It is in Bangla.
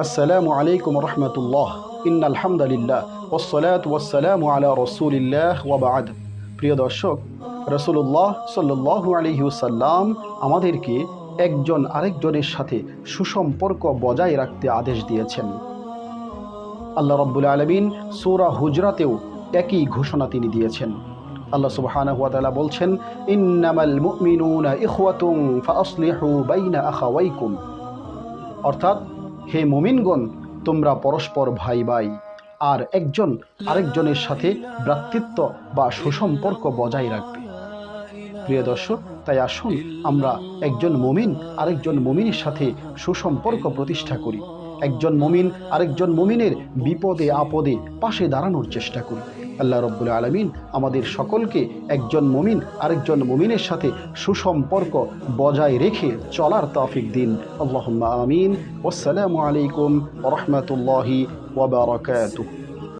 আসসালামু আলাইকুম রহমতুল্লাহ। ইন্নাল হামদুলিল্লাহ ওয়াসসালাতু ওয়াসসালামু আলা রাসূলিল্লাহ ওয়া বা'দ। প্রিয় দর্শক, রাসূলুল্লাহ সাল্লাল্লাহু আলাইহি ওয়াসাল্লাম আমাদেরকে একজন আরেকজনের সাথে সুসম্পর্ক বজায় রাখতে আদেশ দিয়েছেন। আল্লাহ রাব্বুল আলামিন সূরা হুজরাতেও একই ঘোষণা তিনি দিয়েছেন। আল্লাহ সুবহানাহু ওয়া তাআলা বলছেন, ইন্নামাল মুমিনুনা ইখওয়াতুন ফাআসলিহু বাইনা আখাওয়াইকুম। অর্থাৎ, হে মুমিনগণ, তোমরা পরস্পর ভাই ভাই, আর একজন আরেকজনের সাথে ভ্রাতৃত্ব বা সুসম্পর্ক বজায় রাখবে। প্রিয় দর্শক, তাই আসুন আমরা একজন মুমিন আরেকজন মুমিনের সাথে সুসম্পর্ক প্রতিষ্ঠা করি। একজন মুমিন আরেকজন মুমিনের বিপদে আপদে পাশে দাঁড়ানোর চেষ্টা করি। আল্লাহ রাব্বুল আলামিন আমাদের সকলকে একজন মুমিন আরেকজন মুমিনের সাথে সুসম্পর্ক বজায় রেখে চলার তৌফিক দিন। আল্লাহুম্মা আমিন। ওয়াসসালামু আলাইকুম ওয়া রাহমাতুল্লাহি ওয়া বারাকাতুহু।